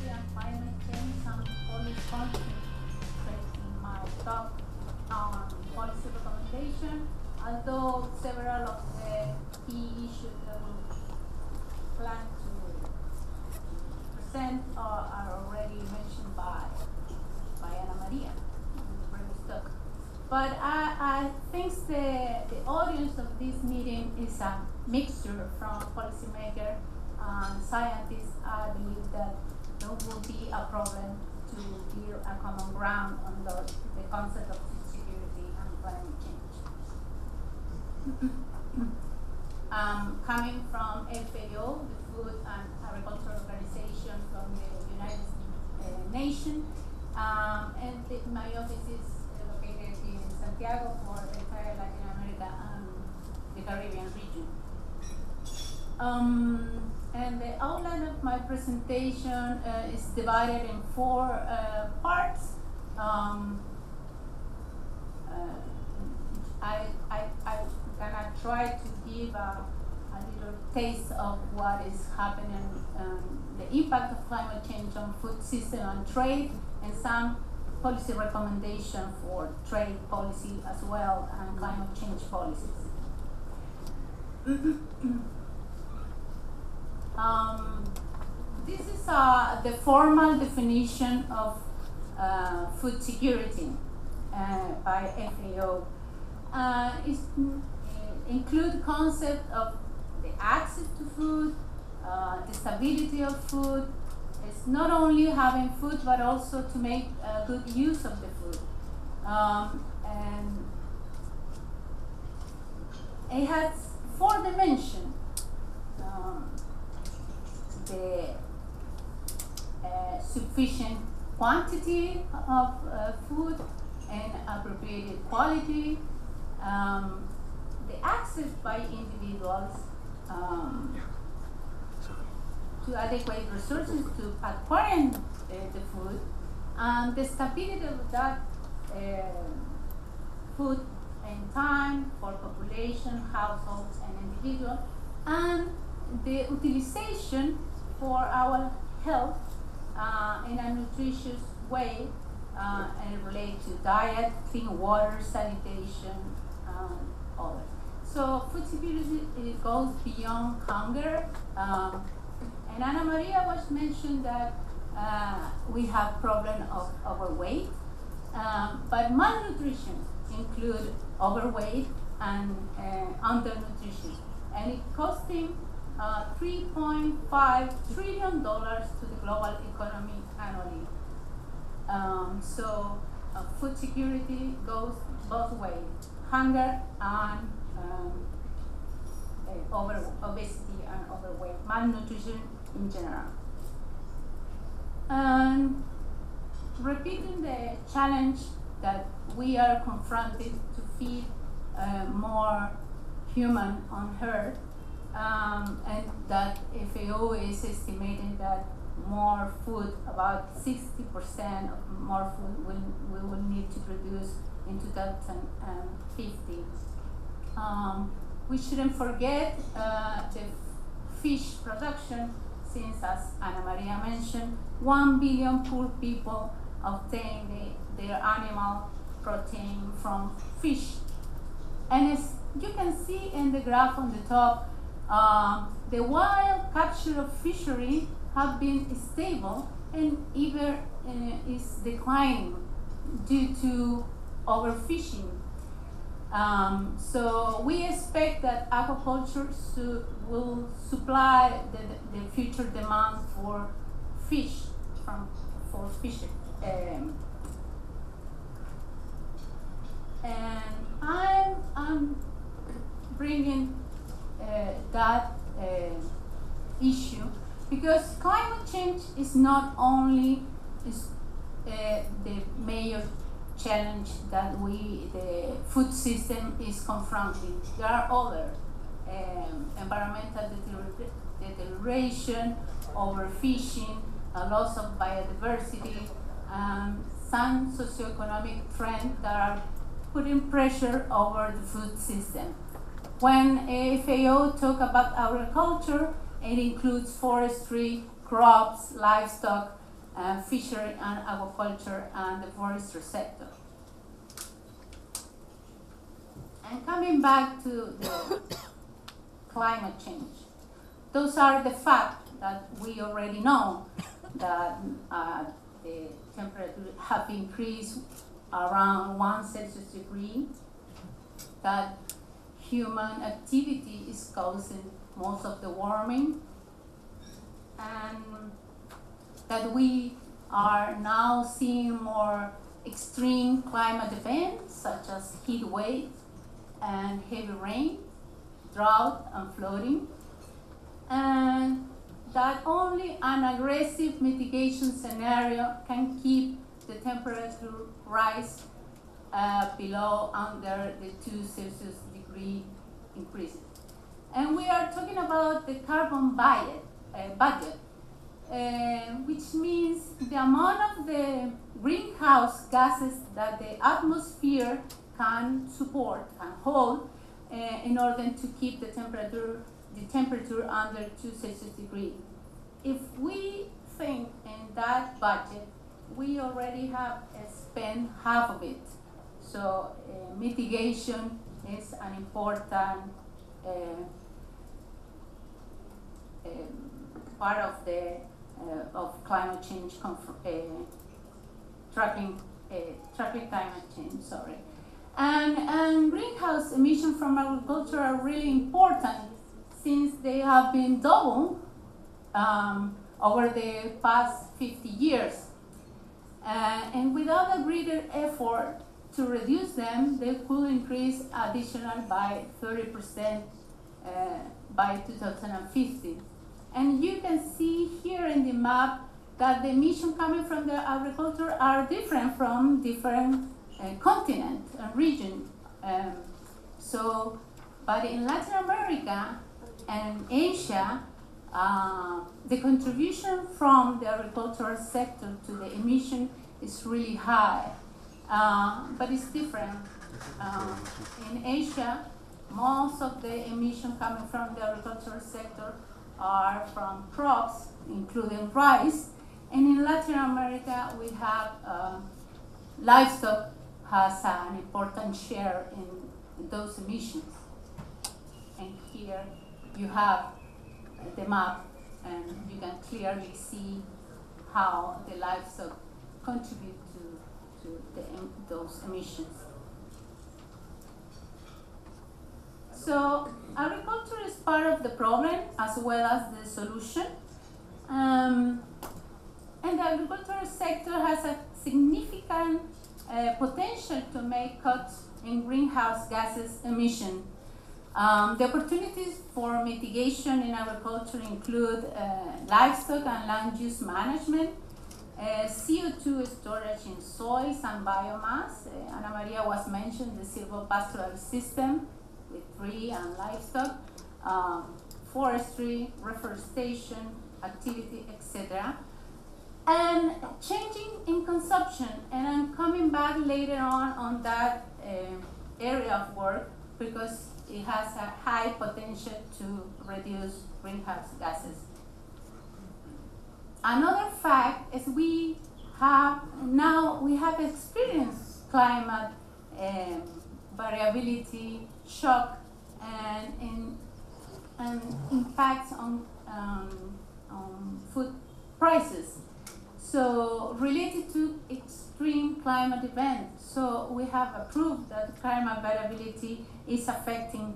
and climate change, some policy concentrate in my talk on policy recommendation, although several of the key issues that we plan to present are already mentioned by Ana Maria in the previous talk. But I think the audience of this meeting is a mixture from policymakers and scientists. I believe that there will be a problem to build a common ground on the concept of food security and climate change. Coming from FAO, the Food and Agriculture Organization from the United Nations, and my office is located in Santiago for the entire Latin America and the Caribbean region. And the outline of my presentation is divided in 4 parts. I'm gonna try to give a little taste of what is happening, the impact of climate change on food system and trade, and some policy recommendation for trade policy as well and climate change policies. This is the formal definition of food security by FAO. It includes concept of the access to food, the stability of food. It's not only having food, but also to make good use of the food. And it has 4 dimensions. The sufficient quantity of food and appropriate quality, the access by individuals to adequate resources to acquiring the food, and the stability of that food in time for population, households, and individuals, and the utilization for our health in a nutritious way, and relate to diet, clean water, sanitation, and others. So food security, it goes beyond hunger. And Ana Maria was mentioned that we have problem of overweight, but malnutrition include overweight and undernutrition, and it costing $3.5 trillion to the global economy annually. So food security goes both ways, hunger and obesity and overweight, malnutrition in general. And repeating the challenge that we are confronted to feed more human on Earth, and that FAO is estimating that more food, about 60% of more food we will need to produce in 2050. We shouldn't forget the fish production, since, as Ana Maria mentioned, 1 billion poor people obtain their animal protein from fish. And as you can see in the graph on the top, the wild capture of fishery have been stable and even is declining due to overfishing. So we expect that aquaculture will supply the future demand for fish for fishing. And I'm bringing that issue because climate change is not only the major challenge that the food system is confronting. There are other environmental deterioration, overfishing, a loss of biodiversity, some socioeconomic trends that are putting pressure over the food system. When FAO talk about agriculture, it includes forestry, crops, livestock, fishery and aquaculture and the forestry sector. And coming back to the climate change, those are the facts that we already know, that the temperature have increased around 1 Celsius degree, that human activity is causing most of the warming, and that we are now seeing more extreme climate events such as heat waves and heavy rain, drought and flooding, and that only an aggressive mitigation scenario can keep the temperature rise below under the 2 Celsius degree increases. And we are talking about the carbon budget, which means the amount of the greenhouse gases that the atmosphere can support, can hold, in order to keep the temperature under 2 Celsius degree. If we think in that budget, we already have spent half of it. So mitigation is an important part of the of climate change tracking climate change. Sorry, and greenhouse emissions from agriculture are really important since they have been doubled over the past 50 years, and without a greater effort to reduce them, they could increase additional by 30% by 2050. And you can see here in the map that the emissions coming from the agriculture are different from different continents and regions. But in Latin America and Asia, the contribution from the agricultural sector to the emission is really high, but it's different. In Asia, most of the emission coming from the agricultural sector are from crops, including rice, and in Latin America we have livestock has an important share in those emissions. And here you have the map, and you can clearly see how the livestock contribute to those emissions. So agriculture is part of the problem as well as the solution. And the agricultural sector has a significant potential to make cuts in greenhouse gases emission. The opportunities for mitigation in agriculture include livestock and land use management, CO2 storage in soils and biomass. Ana Maria was mentioned the silvopastoral system with tree and livestock, forestry, reforestation, activity, etc. And changing in consumption, and I'm coming back later on that area of work because it has a high potential to reduce greenhouse gases. Another fact is we have experienced climate variability, shock, and impacts on food prices. So related to extreme climate events, so we have approved that climate variability is affecting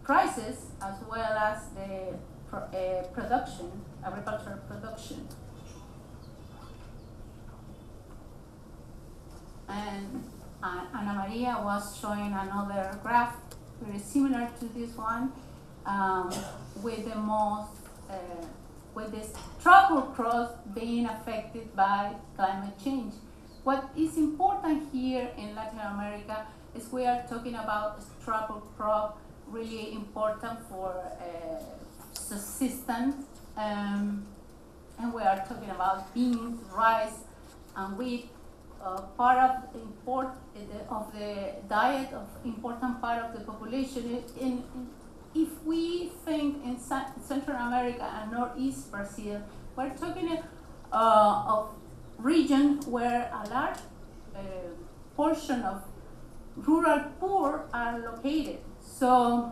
prices as well as the production, agricultural production. And Ana Maria was showing another graph very similar to this one, with the most with this tropical crops being affected by climate change. What is important here in Latin America is we are talking about tropical crop, really important for subsistence, and we are talking about beans, rice, and wheat. Part of the diet of important part of the population. If we think in Central America and Northeast Brazil, we're talking of region where a large portion of rural poor are located. So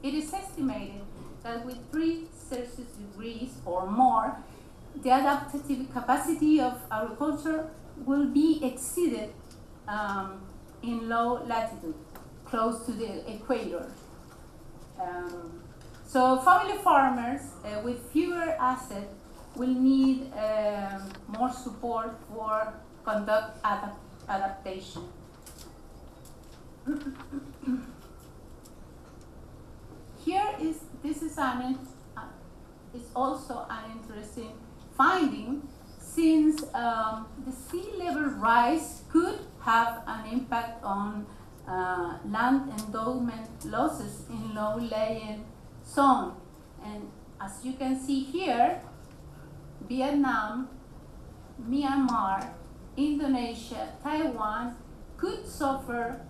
it is estimated that with 3 Celsius degrees or more, the adaptive capacity of agriculture will be exceeded in low latitude, close to the equator. So family farmers with fewer assets will need more support for conduct adaptation. This is also an interesting finding, since the sea level rise could have an impact on land endowment losses in low-lying zone. And as you can see here, Vietnam, Myanmar, Indonesia, Taiwan could suffer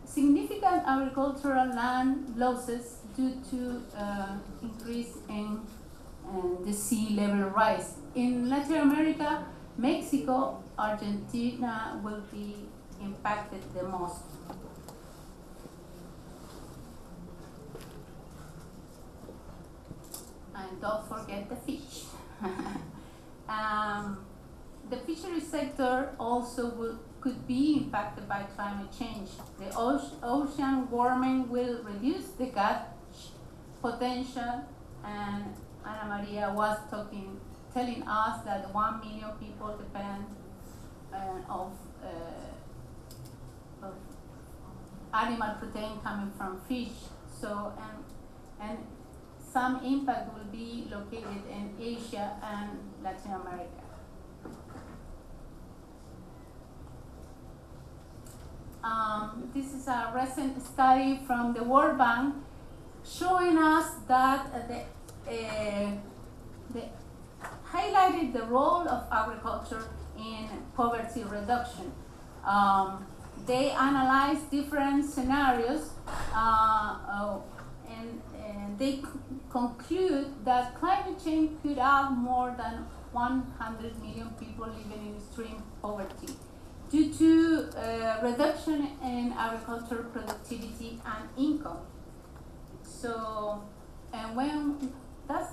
significant agricultural land losses due to increase in the sea level rise. In Latin America, Mexico, Argentina will be impacted the most. And don't forget the fish. The fishery sector also could be impacted by climate change. The ocean warming will reduce the catch potential, and Ana Maria was telling us that 1 million people depend of animal protein coming from fish. So and some impact will be located in Asia and Latin America. This is a recent study from the World Bank showing us that they highlighted the role of agriculture in poverty reduction. They analyzed different scenarios and they conclude that climate change could have more than 100 million people living in extreme poverty due to reduction in agricultural productivity and income. So, and when that's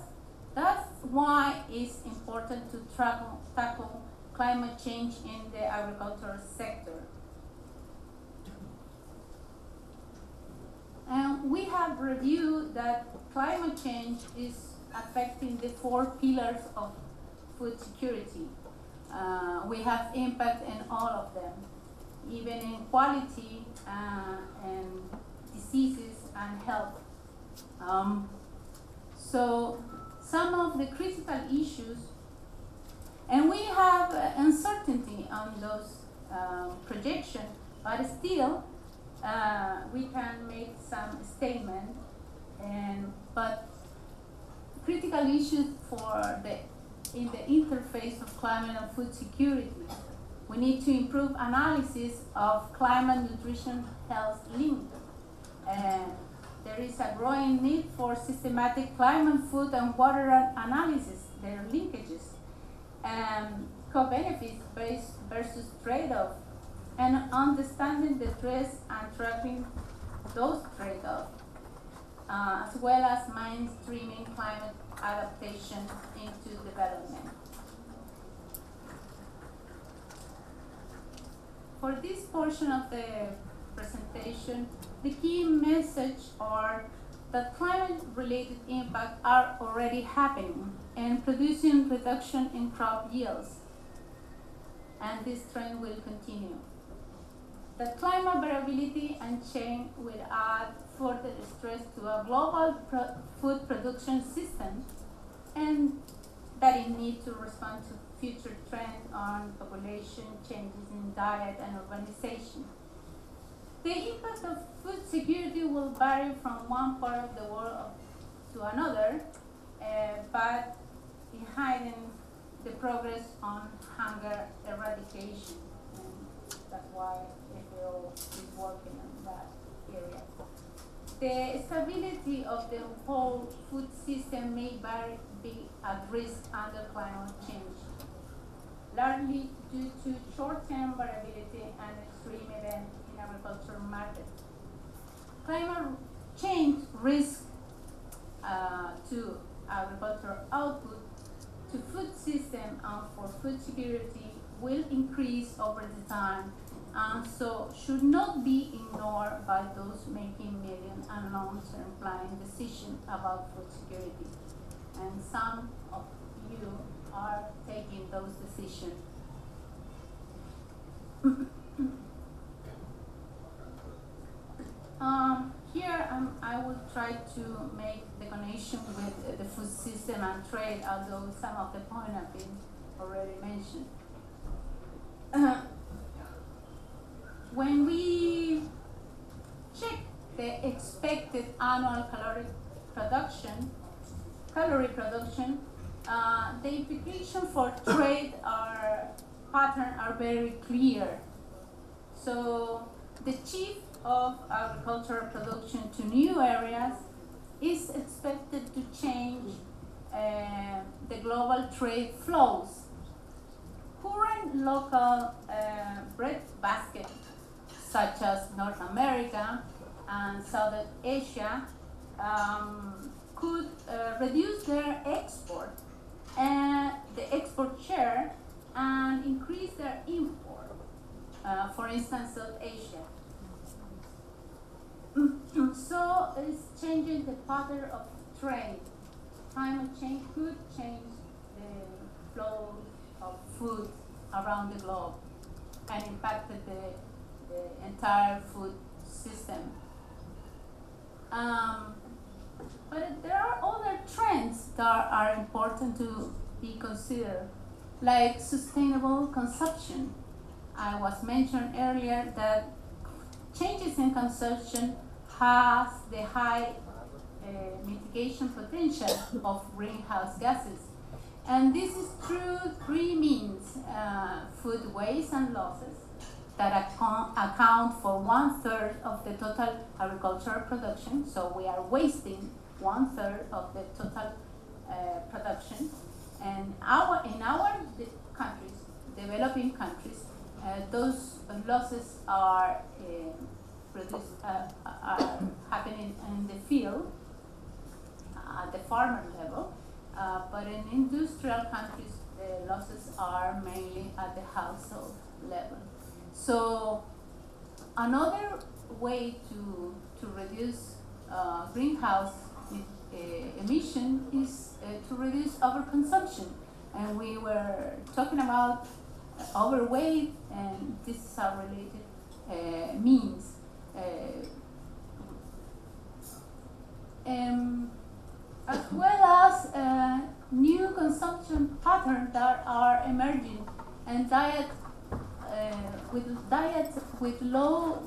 why it's important to tackle climate change in the agricultural sector. And we have reviewed that climate change is affecting the 4 pillars of food security. We have impact in all of them, even in quality and diseases and health. So some of the critical issues, and we have uncertainty on those projections, but still we can make some statement. But critical issues in the interface of climate and food security. We need to improve analysis of climate, nutrition, health link. There is a growing need for systematic climate, food, and water analysis, their linkages, and co-benefits versus trade-off, and understanding the threats and tracking those trade-offs, as well as mainstreaming climate adaptation into development. For this portion of the presentation, the key message are that climate-related impacts are already happening and producing reduction in crop yields, and this trend will continue. That climate variability and change will add further stress to a global food production system, and that it needs to respond to future trends on population changes in diet and urbanization. The impact of food security will vary from one part of the world to another, but in hiding the progress on hunger eradication. That's why FAO is working on that area. The stability of the whole food system may be at risk under climate change. largely due to short-term variability and extreme events in agricultural markets. Climate change risk to agricultural output, to food system, and for food security will increase over the time, and so should not be ignored by those making medium and long-term planning decisions about food security. And some of you are taking those decisions. Here I will try to make the connection with the food system and trade, although some of the points have been already mentioned. When we check the expected annual calorie production, the implication for trade pattern are very clear. So the shift of agricultural production to new areas is expected to change the global trade flows. Current local breadbasket, such as North America and Southern Asia, could reduce their export and the export share and increase their import. For instance, South Asia. So it's changing the pattern of trade. Climate change could change the flow of food around the globe and impacted the entire food system. But there are other trends that are important to be considered, like sustainable consumption. I was mentioned earlier that changes in consumption has the high mitigation potential of greenhouse gases. And this is through three means: food waste and losses that account for 1/3 of the total agricultural production. So we are wasting 1/3 of the total production. And in our countries, developing countries, those losses are happening in the field at the farmer level, but in industrial countries, the losses are mainly at the household level. So another way to reduce greenhouse emission is to reduce overconsumption. And we were talking about overweight, and this is a related means. As well as new consumption patterns that are emerging, and diets with low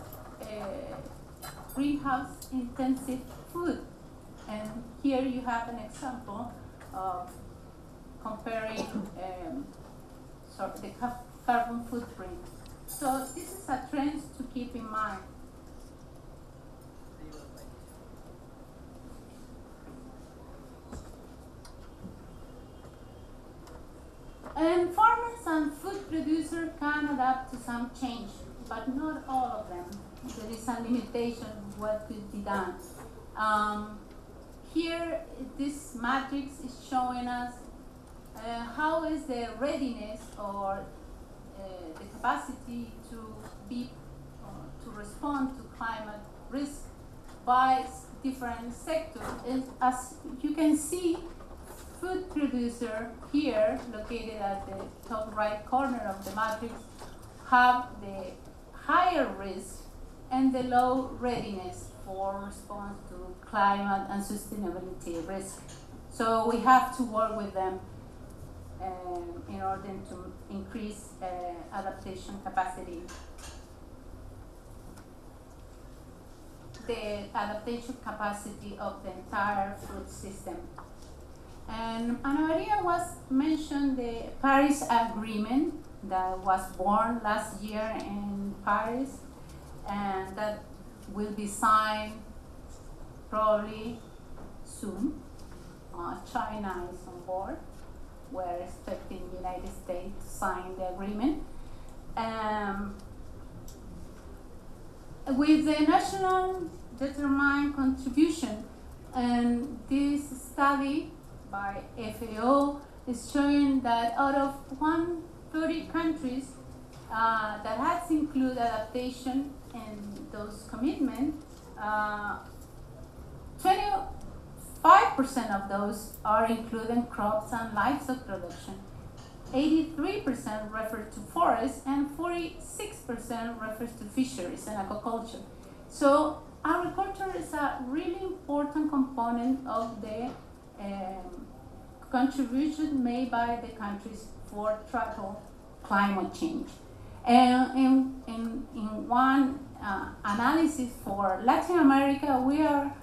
greenhouse intensive food. And here you have an example of comparing the carbon footprint. So this is a trend to keep in mind. And farmers and food producers can adapt to some change, but not all of them. There is a limitation of what could be done. Here, this matrix is showing us how is the readiness or the capacity to respond to climate risk by different sectors. And as you can see, food producer here, located at the top right corner of the matrix, have the higher risk and the low readiness for response to climate and sustainability risk. So we have to work with them in order to increase adaptation capacity. The adaptation capacity of the entire food system. And Ana Maria was mentioned the Paris Agreement that was born last year in Paris, and that will be signed probably soon. China is on board. we're expecting the United States to sign the agreement. With the national determined contribution, and this study by FAO is showing that out of 130 countries that has included adaptation in those commitments, 25% of those are including crops and livestock production. 83% refer to forests, and 46% refers to fisheries and aquaculture. So agriculture is a really important component of the contribution made by the countries for tackle climate change. And in one analysis for Latin America, we are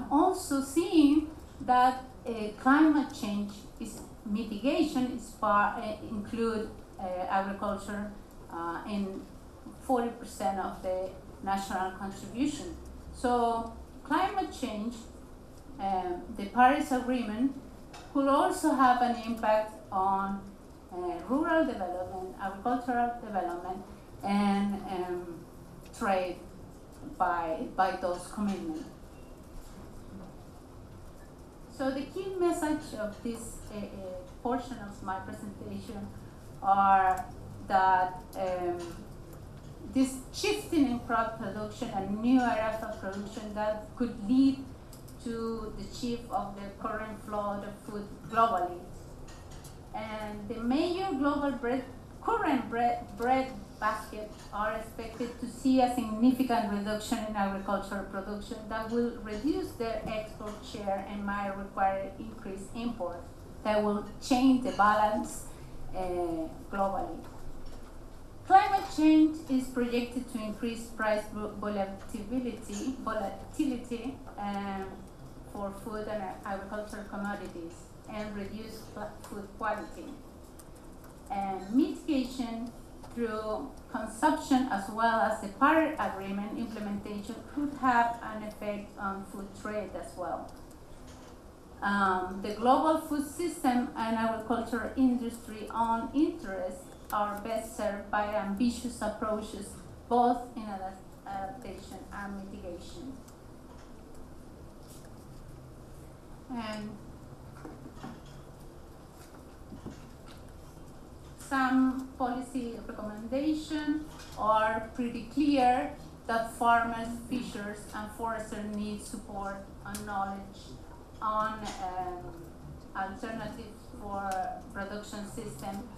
also seeing that climate change is mitigation is include agriculture in 40% of the national contribution. So climate change, the Paris Agreement, could also have an impact on rural development, agricultural development, and trade by those commitments. So the key message of this portion of my presentation are that this shifting in crop production and new areas of production that could lead to the shift of the current flow of food globally. And the major global current bread baskets are expected to see a significant reduction in agricultural production that will reduce their export share and might require increased imports that will change the balance globally. Climate change is projected to increase price volatility for food and agricultural commodities and reduce food quality. And mitigation through consumption as well as the Paris Agreement implementation could have an effect on food trade as well. The global food system and agricultural industry own interests are best served by ambitious approaches both in adaptation and mitigation. And some policy recommendations are pretty clear that farmers, fishers, and foresters need support and knowledge on alternatives for production system,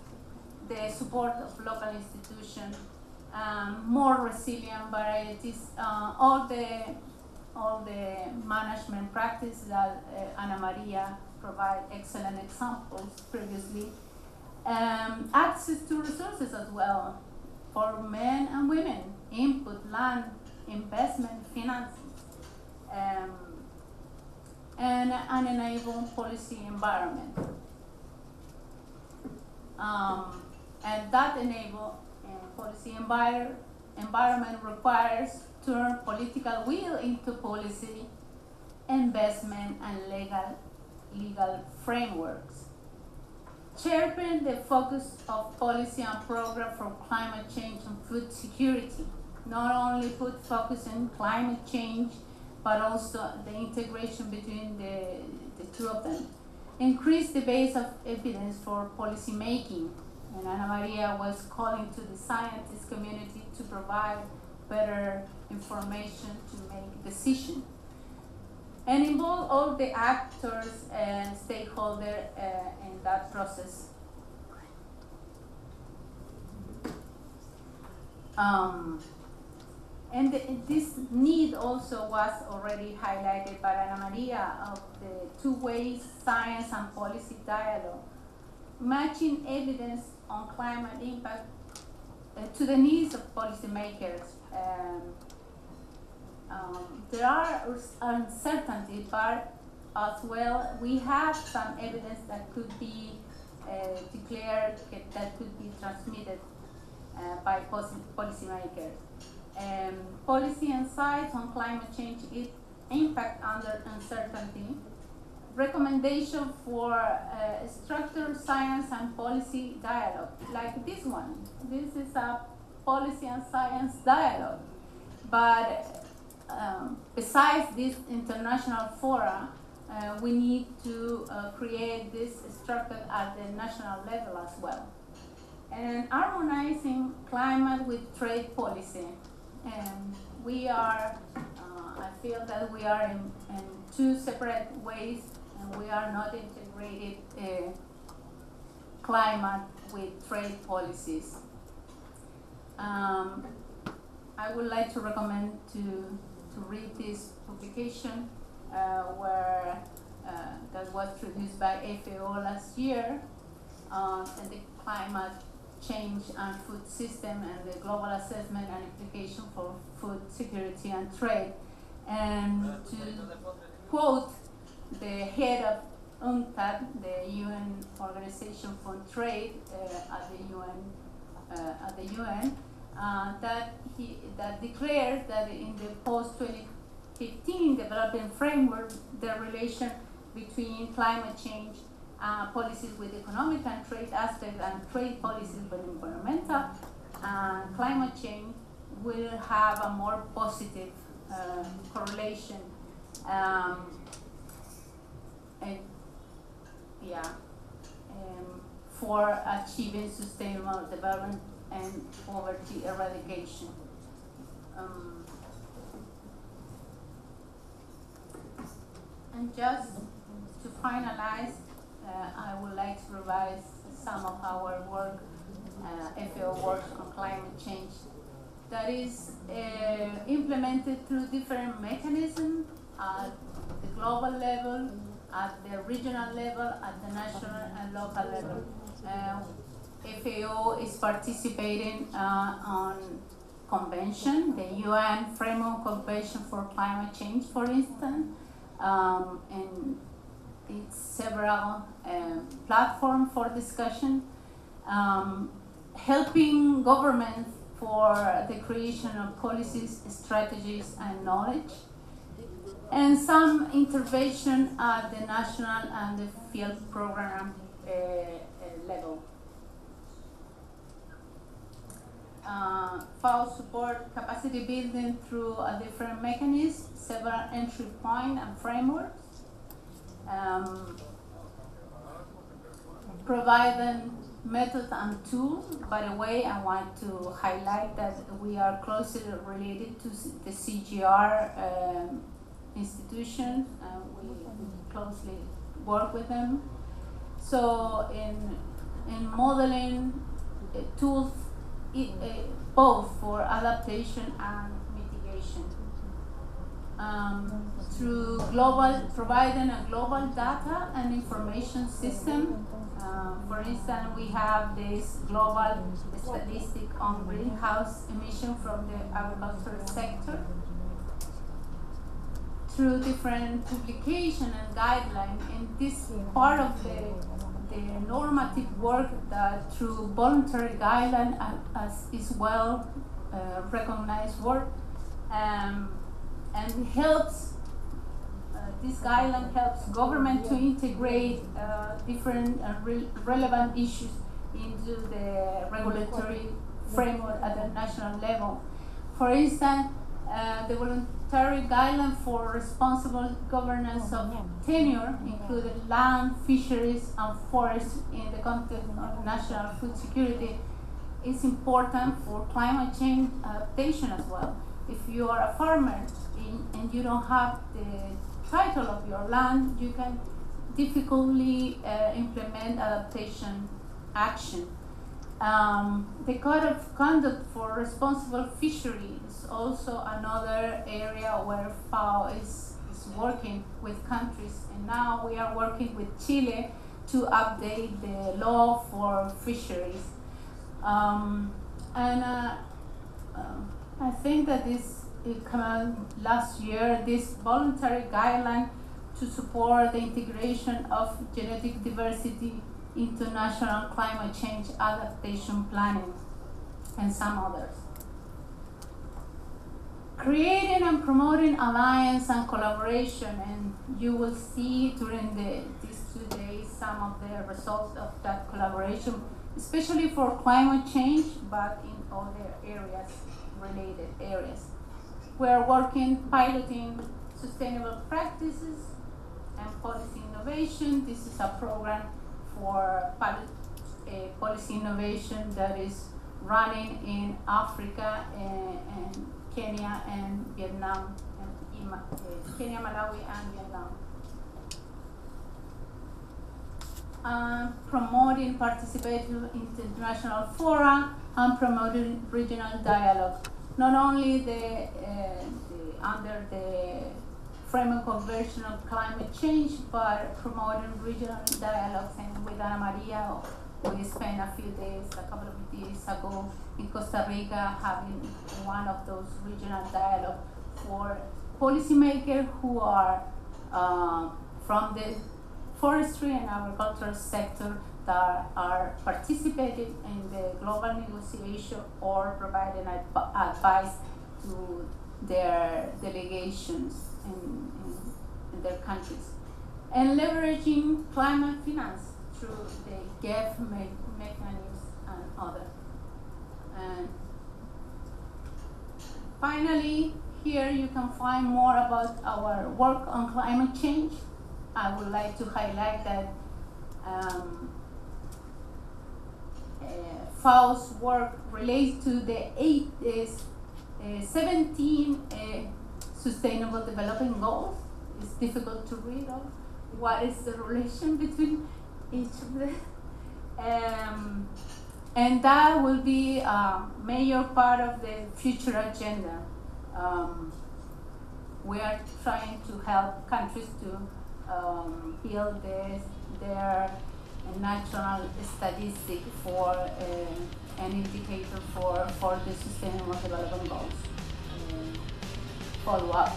the support of local institutions, more resilient varieties, all the management practices that Ana Maria provided excellent examples previously. Access to resources as well for men and women, input, land, investment, finances, and an enable policy environment. And that enable policy environment requires turn political will into policy, investment, and legal frameworks. Sharpen the focus of policy and program for climate change and food security. Not only put focus on climate change, but also the integration between the two of them. Increase the base of evidence for policy making. And Ana Maria was calling to the scientist community to provide better information to make decisions. And involve all the actors and stakeholders in that process. And this need also was already highlighted by Ana Maria of the two ways science and policy dialogue, matching evidence on climate impact to the needs of policymakers. There are uncertainty, but as well we have some evidence that could be declared, that could be transmitted by policymakers. Policy insights on climate change impact under uncertainty recommendation for structured science and policy dialogue, like this one. This is a policy and science dialogue. But besides this international fora, we need to create this structure at the national level as well. And harmonizing climate with trade policy. And we are, I feel that we are in two separate ways, and we are not integrated climate with trade policies. I would like to recommend to read this publication where that was produced by FAO last year, and the climate change and food system and the global assessment and implication for food security and trade. And to quote the head of UNCTAD, the UN Organization for Trade at the UN, that declared that in the post-2015 development framework, the relation between climate change policies with economic and trade aspects and trade policies with environmental and climate change will have a more positive correlation. For achieving sustainable development and poverty eradication. And just to finalize, I would like to revise some of our work, FAO work on climate change, that is implemented through different mechanisms at the global level, at the regional level, at the national and local level. FAO is participating on convention, the UN Framework Convention for Climate Change, for instance, and it's several platforms for discussion, helping governments for the creation of policies, strategies, and knowledge, and some intervention at the national and the field program level. FAO support capacity building through a different mechanisms, several entry points and frameworks, providing methods and tools. By the way, I want to highlight that we are closely related to the CGR institution. We closely work with them. So in modeling tools, both for adaptation and mitigation. Through providing a global data and information system. For instance, we have this global statistic on greenhouse emission from the agricultural sector. Through different publication and guidelines, and this part of the normative work that through voluntary guideline is well recognized work, and helps, this guideline helps government to integrate different relevant issues into the regulatory framework at the national level. For instance, the voluntary guideline for responsible governance of tenure included land, fisheries, and forests in the context of national food security is important for climate change adaptation as well. If you are a farmer and you don't have the title of your land, you can difficultly implement adaptation action. The code of conduct for responsible fishery is also another area where FAO is working with countries, and now we are working with Chile to update the law for fisheries. I think that it came out last year, this voluntary guideline to support the integration of genetic diversity into national climate change adaptation planning, and some others. creating and promoting alliance and collaboration, and you will see during these 2 days some of the results of that collaboration, especially for climate change, but in other areas, related areas. We are working, piloting sustainable practices and policy innovation. This is a program for policy innovation that is running in Africa and Kenya and Vietnam, Kenya, Malawi, and Vietnam. Promoting participation in international fora and promoting regional dialogue. Not only under the framework convention of climate change, but promoting regional dialogues. And with Ana Maria, we spent a couple of days ago in Costa Rica having one of those regional dialogue for policymakers who are from the forestry and agricultural sector that are participating in the global negotiation or providing advice to their delegations in their countries. And leveraging climate finance through the GEF mechanisms and other. And finally, here you can find more about our work on climate change. I would like to highlight that FAO's work relates to the 17 Sustainable Development Goals. It's difficult to read all. What is the relation between each of them? And that will be a major part of the future agenda. We are trying to help countries to build their national statistic for an indicator for the Sustainable Development Goals follow-up.